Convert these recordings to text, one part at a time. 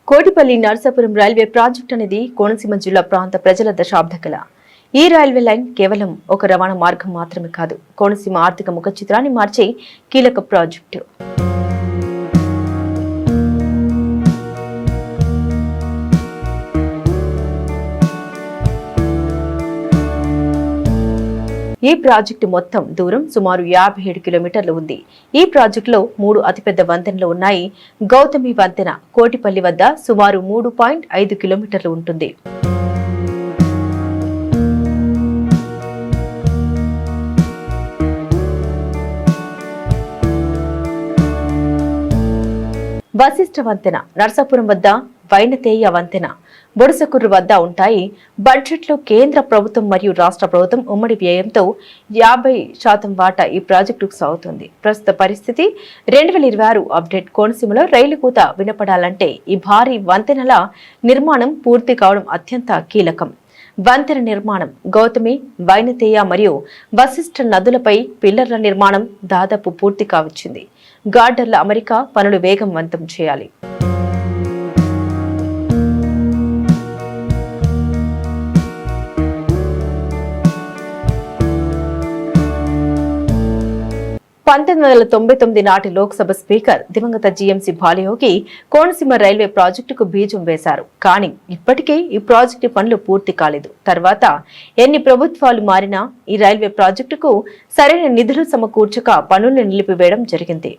Kotipalli Narsapuram railway project అనేది కోనసీమ జిల్లా ప్రాంత ప్రజల దశాబ్ద కళ. ఈ రైల్వే లైన్ కేవలం ఒక రవాణా మార్గం మాత్రమే కాదు, కోనసీమ ఆర్థిక ముఖ చిత్రాన్ని మార్చే కీలక ప్రాజెక్టు. ఈ ప్రాజెక్టు మొత్తం దూరం సుమారు 57 కిలోమీటర్లు ఉంది. ఈ ప్రాజెక్టులో 3 అతిపెద్ద వంతెనలు ఉన్నాయి. గౌతమి వంతెన కోటిపల్లి వద్ద సుమారు 3.5 కిలోమీటర్లు ఉంటుంది. వశిష్ఠ వంతెన నర్సాపురం వద్ద, వైనతేయ వంతెన బొడసకుర్రు వద్ద ఉంటాయి. బడ్జెట్లో కేంద్ర ప్రభుత్వం మరియు రాష్ట్ర ప్రభుత్వం ఉమ్మడి వ్యయంతో 50% వాటా ఈ ప్రాజెక్టుకు సాగుతుంది. ప్రస్తుత పరిస్థితి 2026 అప్డేట్. కోనసీమలో రైలు కూత వినపడాలంటే ఈ భారీ వంతెనల నిర్మాణం పూర్తి కావడం అత్యంత కీలకం. వంతెన నిర్మాణం గౌతమి, వైనతేయ మరియు వశిష్ఠ నదులపై పిల్లర్ల నిర్మాణం దాదాపు పూర్తి కావచ్చింది. గార్డర్ల అమరిక పనులు వేగవంతం చేయాలి. నాటి లోక్సభ స్పీకర్ దివంగత జీఎంసీ బాలయోగి కోనసీమ రైల్వే ప్రాజెక్టుకు బీజం వేశారు. కానీ ఇప్పటికే ఈ ప్రాజెక్టు పనులు పూర్తి కాలేదు. తర్వాత ఎన్ని ప్రభుత్వాలు మారినా ఈ రైల్వే ప్రాజెక్టుకు సరైన నిధులు సమకూర్చక పనులను నిలిపివేయడం జరిగింది.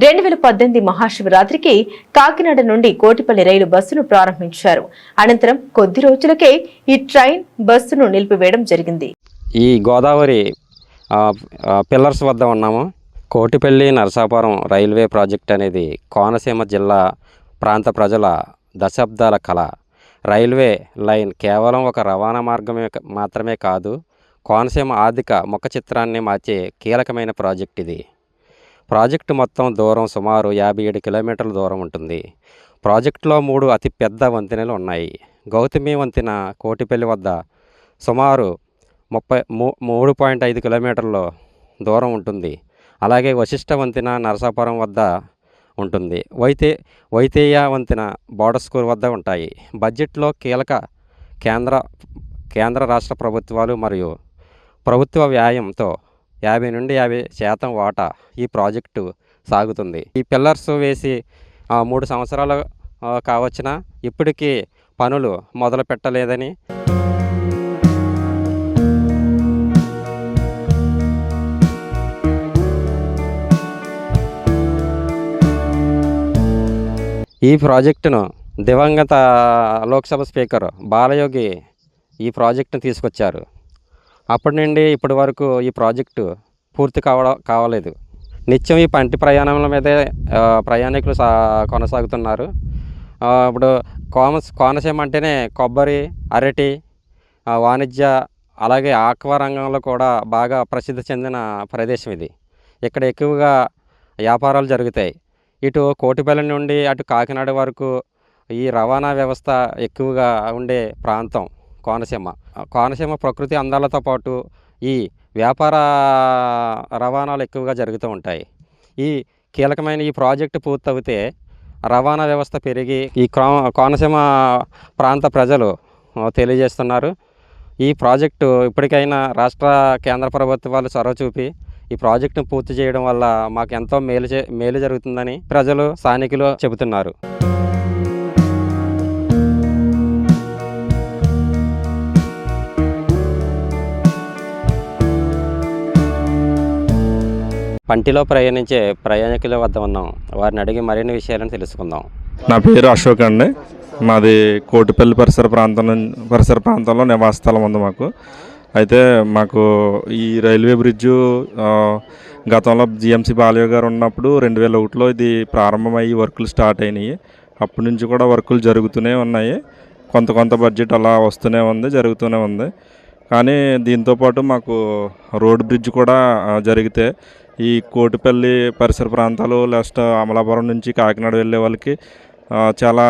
2018 మహాశివరాత్రికి కాకినాడ నుండి కోటిపల్లి రైలు బస్సును ప్రారంభించారు. అనంతరం కొద్ది రోజులకే ఈ ట్రైన్ బస్సును నిలిపివేయడం జరిగింది. ఈ గోదావరి పిల్లర్స్ వద్ద ఉన్నాము. కోటిపల్లి నరసాపురం రైల్వే ప్రాజెక్ట్ అనేది కోనసీమ జిల్లా ప్రాంత ప్రజల దశాబ్దాల కళ. రైల్వే లైన్ కేవలం ఒక రవాణా మార్గమే మాత్రమే కాదు, కోనసీమ ఆర్థిక ముఖ చిత్రాన్ని మార్చే కీలకమైన ప్రాజెక్ట్ ఇది. ప్రాజెక్టు మొత్తం దూరం సుమారు 57 కిలోమీటర్ల దూరం ఉంటుంది. ప్రాజెక్టులో 3 అతిపెద్ద వంతెనలు ఉన్నాయి. గౌతమి వంతెన కోటిపల్లి వద్ద సుమారు 3.5 కిలోమీటర్ల దూరం ఉంటుంది. అలాగే వశిష్ఠ వంతెన నరసాపురం వద్ద ఉంటుంది. వైతేయ వంతెన బోడస్కూర్ వద్ద ఉంటాయి. బడ్జెట్లో కీలక కేంద్ర రాష్ట్ర ప్రభుత్వాలు మరియు ప్రభుత్వ వ్యయంతో 50 నుండి 50% వాటా ఈ ప్రాజెక్టు సాగుతుంది. ఈ పిల్లర్స్ వేసి 3 సంవత్సరాలు కావచ్చున ఇప్పటికీ పనులు మొదలు పెట్టలేదని, ఈ ప్రాజెక్టును దివంగత లోక్సభ స్పీకర్ బాలయోగి ఈ ప్రాజెక్టును తీసుకొచ్చారు. అప్పటి నుండి ఇప్పటి వరకు ఈ ప్రాజెక్టు పూర్తి కావలేదు. నిత్యం ఈ పంటి ప్రయాణాల మీదే ప్రయాణికులు కొనసాగుతున్నారు. ఇప్పుడు కోనసీమ అంటేనే కొబ్బరి, అరటి, వాణిజ్య అలాగే ఆక్వా రంగంలో కూడా బాగా ప్రసిద్ధి చెందిన ప్రదేశం ఇది. ఇక్కడ ఎక్కువగా వ్యాపారాలు జరుగుతాయి. ఇటు కోటిపల్లి నుండి అటు కాకినాడ వరకు ఈ రవాణా వ్యవస్థ ఎక్కువగా ఉండే ప్రాంతం కోనసీమ ప్రకృతి అందాలతో పాటు ఈ వ్యాపార రవాణాలు ఎక్కువగా జరుగుతూ ఉంటాయి. ఈ కీలకమైన ఈ ప్రాజెక్టు పూర్తయితే రవాణా వ్యవస్థ పెరిగి ఈ కోనసీమ ప్రాంత ప్రజలు తెలియజేస్తున్నారు. ఈ ప్రాజెక్టు ఇప్పటికైనా రాష్ట్ర కేంద్ర ప్రభుత్వాలు చొరవ చూపి ఈ ప్రాజెక్టును పూర్తి చేయడం వల్ల మాకు ఎంతో మేలు జరుగుతుందని ప్రజలు, స్థానికులు చెబుతున్నారు. పంటిలో ప్రయాణించే ప్రయాణికుల వద్ద ఉన్నాం. వారిని అడిగి మరిన్ని విషయాలను తెలుసుకుందాం. నా పేరు అశోక్ అండి. మాది కోటిపల్లి పరిసర ప్రాంతంలో నివాస స్థలం ఉంది మాకు. అయితే మాకు ఈ రైల్వే బ్రిడ్జు గతంలో జిఎంసీ బాలయ్య గారు ఉన్నప్పుడు 2001లో ఇది ప్రారంభమయ్యి వర్కులు స్టార్ట్ అయినాయి. అప్పటి నుంచి కూడా వర్కులు జరుగుతూనే ఉన్నాయి. కొంత బడ్జెట్ అలా వస్తూనే ఉంది, జరుగుతూనే ఉంది. కానీ దీంతోపాటు మాకు రోడ్ బ్రిడ్జ్ కూడా జరిగితే ఈ కోటిపల్లి పరిసర ప్రాంతాలు లాస్ట్ అమలాపురం నుంచి కాకినాడ వెళ్ళే వాళ్ళకి చాలా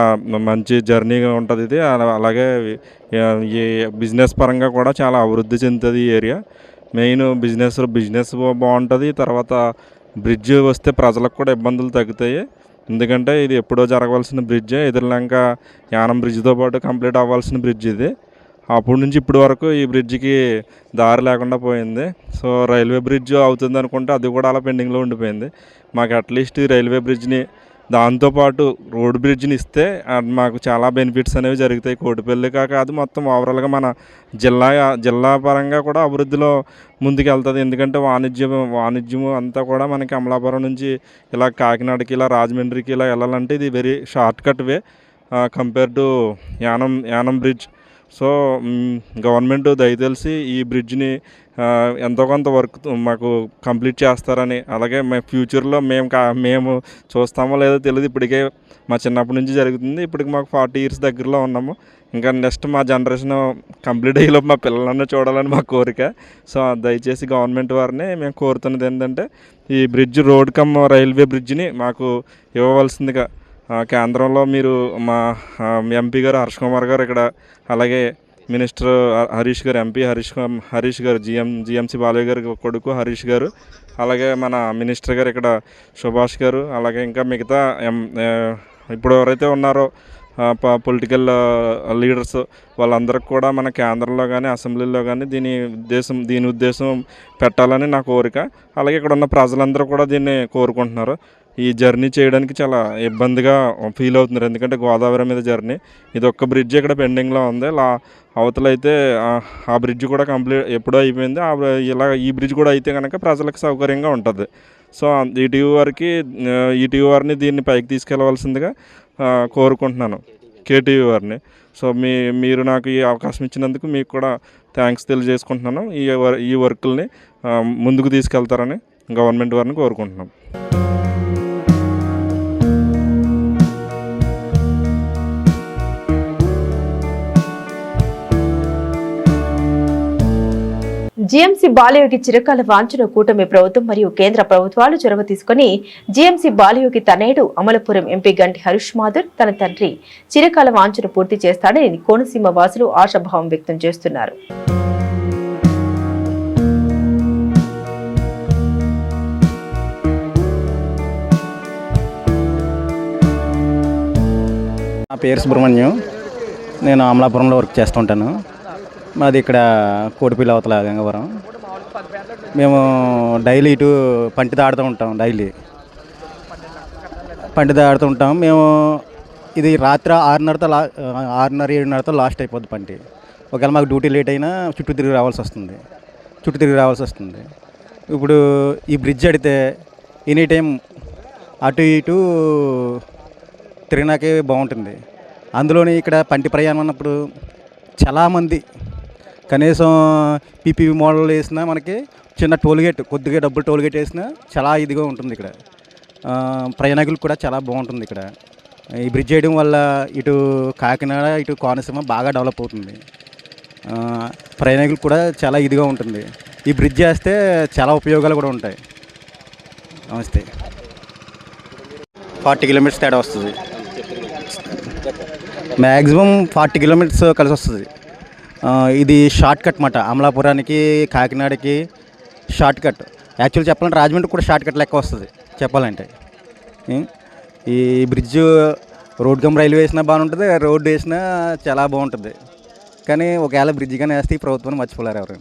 మంచి జర్నీగా ఉంటుంది ఇది. అలాగే ఈ బిజినెస్ పరంగా కూడా చాలా అభివృద్ధి చెందుతుంది ఈ ఏరియా. మెయిన్ బిజినెస్ బాగుంటుంది. తర్వాత బ్రిడ్జ్ వస్తే ప్రజలకు కూడా ఇబ్బందులు తగ్గుతాయి. ఎందుకంటే ఇది ఎప్పుడో జరగవలసిన బ్రిడ్జే. ఎదురులంక యానం బ్రిడ్జ్తో పాటు కంప్లీట్ అవ్వాల్సిన బ్రిడ్జ్ ఇది. అప్పటి నుంచి ఇప్పటి వరకు ఈ బ్రిడ్జికి దారి లేకుండా పోయింది. సో రైల్వే బ్రిడ్జ్ అవుతుంది అనుకుంటే అది కూడా అలా పెండింగ్లో ఉండిపోయింది. మాకు అట్లీస్ట్ ఈ రైల్వే బ్రిడ్జ్ని దాంతోపాటు రోడ్ బ్రిడ్జ్ని ఇస్తే మాకు చాలా బెనిఫిట్స్ అనేవి జరుగుతాయి. కోటిపల్లి కాదు, మొత్తం ఓవరాల్గా మన జిల్లా పరంగా కూడా అభివృద్ధిలో ముందుకు వెళ్తుంది. ఎందుకంటే వాణిజ్యము అంతా కూడా మనకి అమలాపురం నుంచి ఇలా కాకినాడకి, ఇలా రాజమండ్రికి ఇలా వెళ్ళాలంటే ఇది very short cut way compare to Yanam bridge. So government దయతెలిసి ఈ బ్రిడ్జ్ని ఎంతో కొంత వర్క్ మాకు కంప్లీట్ చేస్తారని, అలాగే ఫ్యూచర్లో మేము చూస్తామో లేదో తెలియదు. ఇప్పటికే మా చిన్నప్పటి నుంచి జరుగుతుంది. ఇప్పటికి మాకు 40 years దగ్గరలో ఉన్నాము. ఇంకా నెక్స్ట్ మా జనరేషన్ కంప్లీట్ అయ్యేలోపు మా పిల్లలన్నా చూడాలని మా కోరిక. సో దయచేసి గవర్నమెంట్ వారిని మేము కోరుతున్నది ఏంటంటే ఈ బ్రిడ్జ్ రోడ్ కమ్ రైల్వే బ్రిడ్జ్ని మాకు ఇవ్వవలసిందిగా కేంద్రంలో మీరు మా ఎంపీ గారు హర్ష్ కుమార్ గారు ఇక్కడ, అలాగే మినిస్టర్ హరీష్ గారు, ఎంపీ హరీష్ గారు, జిఎంసి బాలయ్య గారి కొడుకు హరీష్ గారు, అలాగే మన మినిస్టర్ గారు ఇక్కడ సుభాష్ గారు, అలాగే ఇంకా మిగతా ఇప్పుడు ఎవరైతే ఉన్నారో పొలిటికల్ లీడర్స్ వాళ్ళందరికీ కూడా మన కేంద్రంలో కానీ అసెంబ్లీలో కానీ దీని ఉద్దేశం పెట్టాలని నా కోరిక. అలాగే ఇక్కడ ఉన్న ప్రజలందరూ కూడా దీన్ని కోరుకుంటున్నారు. ఈ జర్నీ చేయడానికి చాలా ఇబ్బందిగా ఫీల్ అవుతున్నారు. ఎందుకంటే గోదావరి మీద జర్నీ, ఇది ఒక్క బ్రిడ్జ్ ఇక్కడ పెండింగ్లో ఉంది. అవతలైతే ఆ బ్రిడ్జ్ కూడా కంప్లీట్ ఎప్పుడో అయిపోయింది. ఈ బ్రిడ్జ్ కూడా అయితే కనుక ప్రజలకు సౌకర్యంగా ఉంటుంది. సో ఈటీవీ వారిని దీన్ని పైకి తీసుకెళ్లవలసిందిగా కోరుకుంటున్నాను, కేటీవీ వారిని. సో మీరు నాకు ఈ అవకాశం ఇచ్చినందుకు మీకు కూడా థ్యాంక్స్ తెలియజేసుకుంటున్నాను. ఈ వర్కుల్ని ముందుకు తీసుకెళ్తారని గవర్నమెంట్ వారిని కోరుకుంటున్నాం. జీఎంసీ బాలయోగి చిరకాల వాంఛన కూటమి ప్రభుత్వం మరియు కేంద్ర ప్రభుత్వాలు చొరవ తీసుకుని జీఎంసీ బాలయోగి తనయుడు అమలాపురం ఎంపీ గంటి హరీష్ మాథుర్ తన తండ్రి చిరకాల వాంఛన పూర్తి చేస్తాడని కోనసీమ వాసులు ఆశాభావం వ్యక్తం చేస్తున్నారు. నా పేరు సుబ్రహ్మణ్యం. నేను అమలాపురంలో వర్క్ చేస్తుంటాను. మాది ఇక్కడ కోటిపల్లి అవతల గంగవరం. మేము డైలీ ఇటు పంటి దాడుతూ ఉంటాం. పంటి దాడుతూ ఉంటాం. మేము ఇది రాత్రి 6:30 7:30 లాస్ట్ అయిపోద్ది పంటి. ఒకవేళ మాకు డ్యూటీ లేట్ అయినా చుట్టూ తిరిగి రావాల్సి వస్తుంది. ఇప్పుడు ఈ బ్రిడ్జ్ అడితే ఎనీ టైం అటు ఇటు తిరిగినాకే బాగుంటుంది. అందులోని ఇక్కడ పంటి ప్రయాణం అన్నప్పుడు చాలామంది కనీసం పీపీవీ మోడల్ వేసినా మనకి చిన్న టోల్గేట్, కొద్దిగా డబ్బులు టోల్గేట్ వేసినా చాలా ఇదిగా ఉంటుంది. ఇక్కడ ప్రయాణికులకు కూడా చాలా బాగుంటుంది. ఇక్కడ ఈ బ్రిడ్జ్ వేయడం వల్ల ఇటు కాకినాడ ఇటు కోనసీమ బాగా డెవలప్ అవుతుంది. ప్రయాణికులకు కూడా చాలా ఇదిగా ఉంటుంది. ఈ బ్రిడ్జ్ వేస్తే చాలా ఉపయోగాలు కూడా ఉంటాయి. నమస్తే. 40 kilometers తేడా వస్తుంది. మ్యాక్సిమం 40 kilometers కలిసి వస్తుంది. ఇది షార్ట్ కట్ మాట. అమలాపురానికి కాకినాడకి షార్ట్ కట్. యాక్చువల్ చెప్పాలంటే రాజమండ్రి కూడా షార్ట్ కట్ లెక్క వస్తుంది చెప్పాలంటే. ఈ బ్రిడ్జ్ రోడ్ కమ్ రైల్వే వేసినా బాగుంటుంది, రోడ్డు వేసినా చాలా బాగుంటుంది. కానీ ఒకవేళ బ్రిడ్జ్ కానీ వేస్తే ఈ ప్రభుత్వాన్ని మర్చిపోలేరు ఎవరు.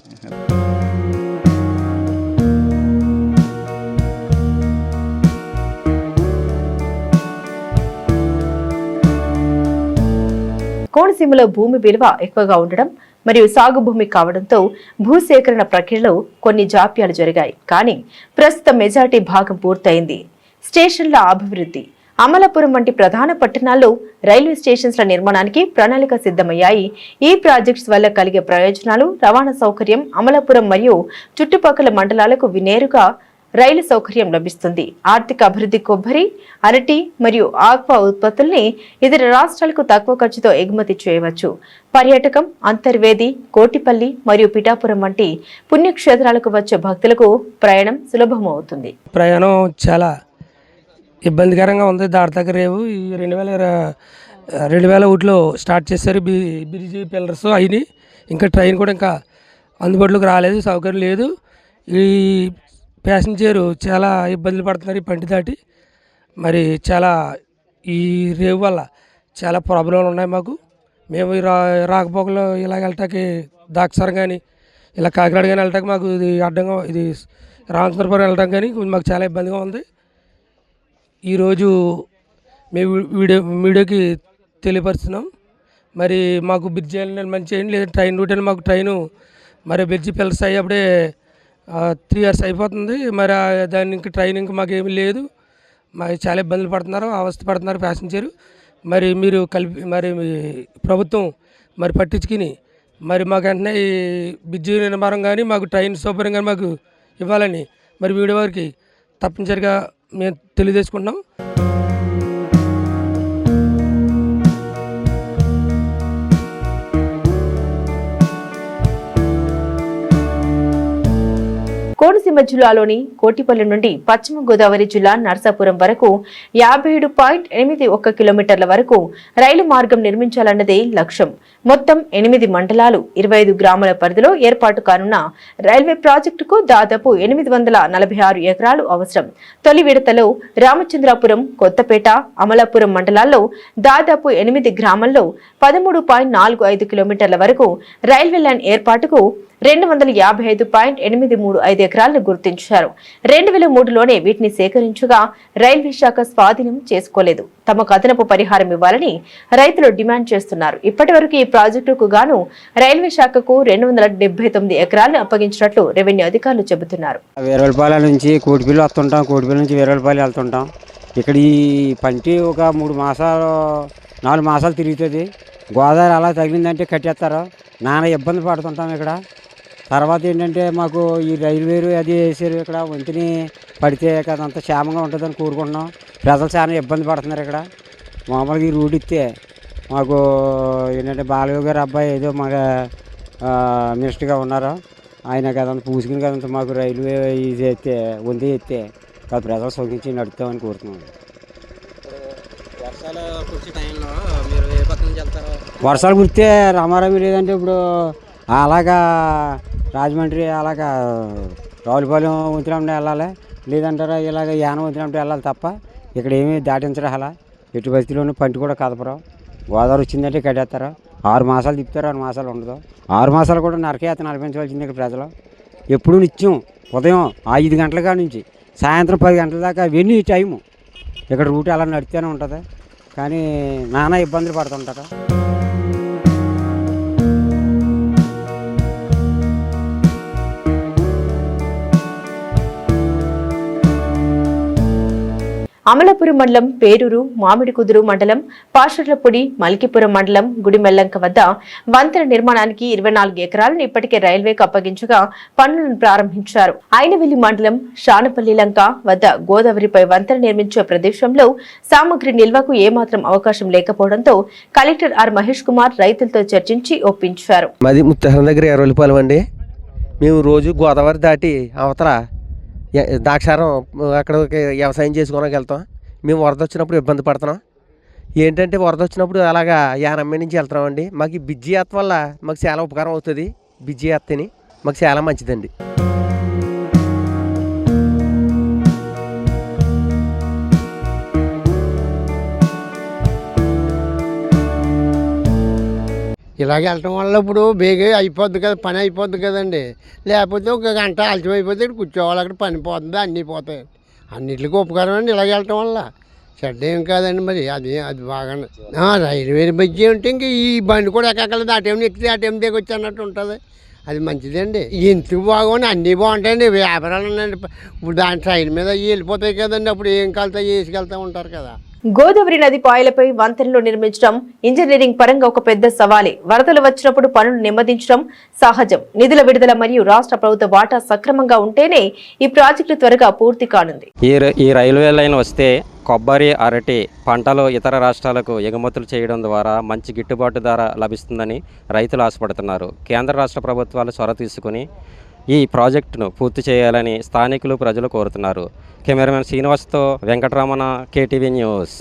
కోనసీమలో భూమి విలువ ఎక్కువగా ఉండడం మరియు సాగు భూమి కావడంతో భూసేకరణ ప్రక్రియలో కొన్ని జాప్యాలు జరిగాయి. కానీ ప్రస్తుతం మెజార్టీ భాగం పూర్తయింది. స్టేషన్ల అభివృద్ధి, అమలాపురం వంటి ప్రధాన పట్టణాల్లో రైల్వే స్టేషన్ల నిర్మాణానికి ప్రణాళిక సిద్ధమయ్యాయి. ఈ ప్రాజెక్ట్స్ వల్ల కలిగే ప్రయోజనాలు, రవాణా సౌకర్యం, అమలాపురం మరియు చుట్టుపక్కల మండలాలకు నేరుగా రైలు సౌకర్యం లభిస్తుంది. ఆర్థిక అభివృద్ధి, కొబ్బరి, అరటి మరియు ఆక్వా ఉత్పత్తుల్ని ఇతర రాష్ట్రాలకు తక్కువ ఖర్చుతో ఎగుమతి చేయవచ్చు. పర్యాటకం, అంతర్వేది, కోటిపల్లి మరియు పిఠాపురం వంటి పుణ్యక్షేత్రాలకు వచ్చే భక్తులకు ప్రయాణం సులభమవుతుంది. ప్రయాణం చాలా ఇబ్బందికరంగా ఉంది. దాడతగ్గ రేవు 2001లో స్టార్ట్ చేశారు. బ్రిడ్జి పిల్లర్స్ అయినాయి. ఇంకా ట్రైన్ కూడా ఇంకా అందుబాటులోకి రాలేదు, సౌకర్యం లేదు. ఈ ప్యాసింజరు చాలా ఇబ్బందులు పడుతున్నారు ఈ పంటి దాటి. మరి చాలా ఈ రేవు వల్ల చాలా ప్రాబ్లంలు ఉన్నాయి మాకు. మేము రాకపోకలు ఇలా వెళ్ళటానికి దాక్షారం కానీ ఇలా కాకినాడ కానీ వెళ్ళటానికి మాకు ఇది అడ్డంగా, ఇది రామచంద్రపురం వెళ్ళటం కానీ మాకు చాలా ఇబ్బందిగా ఉంది. ఈరోజు మేము మీడియాకి తెలియపరుస్తున్నాం. మరి మాకు బ్రిడ్జి మంచి చేయండి, లేదా ట్రైన్ రూట్ అని మాకు ట్రైను మరి బ్రిడ్జి పిల్లర్స్ అయ్యేప్పుడే 3 years అయిపోతుంది. మరి దాని ఇంక ట్రైన్ ఇంక మాకు ఏమీ లేదు. మరి చాలా ఇబ్బందులు పడుతున్నారు, అవస్థ పడుతున్నారు ప్యాసింజరు. మరి మీరు మరి ప్రభుత్వం మరి పట్టించుకుని మరి మాకు వెంటనే ఈ బ్రిడ్జి నిర్మాణం కానీ మాకు ట్రైన్ సౌకర్యం కానీ మాకు ఇవ్వాలని మరి వీడియో వారికి తప్పనిసరిగా మేము తెలియజేసుకుంటున్నాం. కోనసీమ జిల్లాలోని కోటిపల్లి నుండి పశ్చిమ గోదావరి జిల్లా నర్సాపురం వరకు 57.81 కిలోమీటర్ల వరకు రైలు మార్గం నిర్మించాలన్నదే లక్ష్యం. మొత్తం 8 మండలాలు 25 గ్రామాల పరిధిలో ఏర్పాటు కానున్న రైల్వే ప్రాజెక్టుకు దాదాపు 846 ఎకరాలు అవసరం. తొలి విడతలో రామచంద్రాపురం, కొత్తపేట, అమలాపురం మండలాల్లో దాదాపు 8 గ్రామాల్లో 13.45 కిలోమీటర్ల వరకు రైల్వే లైన్ ఏర్పాటుకు 255.835 ఎకరాలను గుర్తించారు. 2003లోనే వీటిని సేకరించగా రైల్వే శాఖ స్వాధీనం చేసుకోలేదు. తమకు అదనపు పరిహారం ఇవ్వాలని రైతులు డిమాండ్ చేస్తున్నారు. ఇప్పటి వరకు ఈ ప్రాజెక్టుకు గాను రైల్వే శాఖకు 279 ఎకరాలను అప్పగించినట్లు రెవెన్యూ అధికారులు చెబుతున్నారు. వీరవల్పాల నుంచి కోటిపల్లి వస్తుంటాం, కోటిపల్లి నుంచి వీరవల్పాలి వెళ్తుంటాం. ఇక్కడ ఈ పంటి ఒక 4 మాసాలు తిరుగుతుంది. గోదావరి అలా తగిలిందంటే కట్టేస్తారు. నానా ఇబ్బంది పడుతుంటాం ఇక్కడ. తర్వాత ఏంటంటే మాకు ఈ రైల్వేలు అది వేసారు ఇక్కడ, వంతిని పడితే అదంతా క్షేమంగా ఉంటుందని కోరుకుంటున్నాం. ప్రజలు చాలా ఇబ్బంది పడుతున్నారు ఇక్కడ. మామూలుగా ఈ రూట్ ఇస్తే మాకు ఏంటంటే బాలయ్య గారు అబ్బాయి ఏదో మాకు మినిస్టర్గా ఉన్నారు, ఆయన కదంతా పూసుకుని కదంతా మాకు రైల్వే ఇది ఎత్తే వంతి ఎత్తే కాదు ప్రజలు సౌకించి నడుపుతామని కోరుతున్నాం. వర్షాలు కురిస్తే రామారామి, లేదంటే ఇప్పుడు అలాగా రాజమండ్రి, అలాగా రావులపాలెం వంతులంటే వెళ్ళాలి, లేదంటారా ఇలాగ యానం వంతులంటే వెళ్ళాలి తప్ప ఇక్కడ ఏమీ దాటించరు. అలా ఎటు బస్తీలోనూ పంటి కూడా కదపరు. గోదావరి వచ్చిందంటే కట్టేస్తారు. 6 మాసాలు తిప్పుతారు, 6 మాసాలు ఉండదు. 6 మాసాలు కూడా నరకయాతన అనిపించవలసింది ఇక్కడ ప్రజలు. ఎప్పుడు నిత్యం ఉదయం 5 గంటల కాడ నుంచి సాయంత్రం 10 గంటల దాకా వెన్నీ టైము ఇక్కడ రూట్ అలా నడితేనే ఉంటుంది. కానీ నానా ఇబ్బందులు పడుతుంటారు. అమలాపురం మండలం పేరూరు, మామిడికుదురు మండలం, పాషర్లపొడి, మల్కీపురం మండలం, గుడిమెల్లంక వద్ద వంతెన నిర్మాణానికి 24 ఎకరాలను ఇప్పటికే రైల్వేకు అప్పగించగా పనులను ప్రారంభించారు. ఐనవెల్లి మండలం షానపల్లి లంక వద్ద గోదావరిపై వంతెన నిర్మించే ప్రదేశంలో సామగ్రి నిల్వకు ఏమాత్రం అవకాశం లేకపోవడంతో కలెక్టర్ ఆర్ మహేష్ కుమార్ రైతులతో చర్చించి ఒప్పించారు. మాది ముత్తహరం దగ్గర ఎర్రవల్లిపాలెం అండి. మేము రోజు గోదావరి దాటి అవతల దాక్షారం అక్కడ వ్యవసాయం చేసుకోవడానికి వెళ్తాం. మేము వరద వచ్చినప్పుడు ఇబ్బంది పడుతున్నాం. ఏంటంటే వరద వచ్చినప్పుడు అలాగా యానమ్మ నుంచి వెళ్తున్నామండి. మాకు ఈ బ్రిడ్జి యాత్ర వల్ల మాకు చాలా ఉపకారం అవుతుంది. బ్రిడ్జి యాత్రని మాకు చాలా మంచిదండి. ఇలాగ వెళ్ళటం వల్ల ఇప్పుడు బేగా అయిపోద్ది కదా, పని అయిపోద్ది కదండి. లేకపోతే 1 గంట ఆలస్యం అయిపోతే ఇక్కడ కూర్చోవాలి, అక్కడ పని పోతుంది, అన్నీ పోతాయి. అన్నింటికి ఉపకారం అండి ఇలాగ వెళ్ళటం వల్ల. చెడ్డ ఏం కాదండి. మరి అది బాగా రైల్వే బ్రిడ్జి ఉంటే ఇంక ఈ బండి కూడా ఎక్కగలదు. అటేమి ఎక్కితే అటేమి దిగొచ్చి అన్నట్టు ఉంటుంది. అది మంచిదండి. ఎందుకు బాగోని అన్నీ బాగుంటాయండి. వ్యాపారాలు ఉన్నాయండి. ఇప్పుడు దాని ట్రైన్ మీద వెళ్ళిపోతాయి కదండి. అప్పుడు ఏం కలుతాయి, వేసుకెళ్తూ ఉంటారు కదా. గోదావరి నది పాయలపై వంతెనలు నిర్మించడం ఇంజనీరింగ్ పరంగా ఒక పెద్ద సవాలే. వరదలు వచ్చినప్పుడు పనులు నెమ్మదించడం సహజం. నిధుల విడుదల మరియు రాష్ట్ర ప్రభుత్వ వాటా సక్రమంగా ఉంటేనే ఈ ప్రాజెక్టు త్వరగా పూర్తి కానుంది. ఈ రైల్వే లైన్ వస్తే కొబ్బరి, అరటి పంటలు ఇతర రాష్ట్రాలకు ఎగుమతులు చేయడం ద్వారా మంచి గిట్టుబాటు ధర లభిస్తుందని రైతులు ఆశపడుతున్నారు. కేంద్ర రాష్ట్ర ప్రభుత్వాలు చొరవ తీసుకుని ఈ ప్రాజెక్టును పూర్తి చేయాలని స్థానికులు, ప్రజలు కోరుతున్నారు. కెమెరామెన్ శ్రీనివాస్తో వెంకటరమణ, కేటీవీ న్యూస్.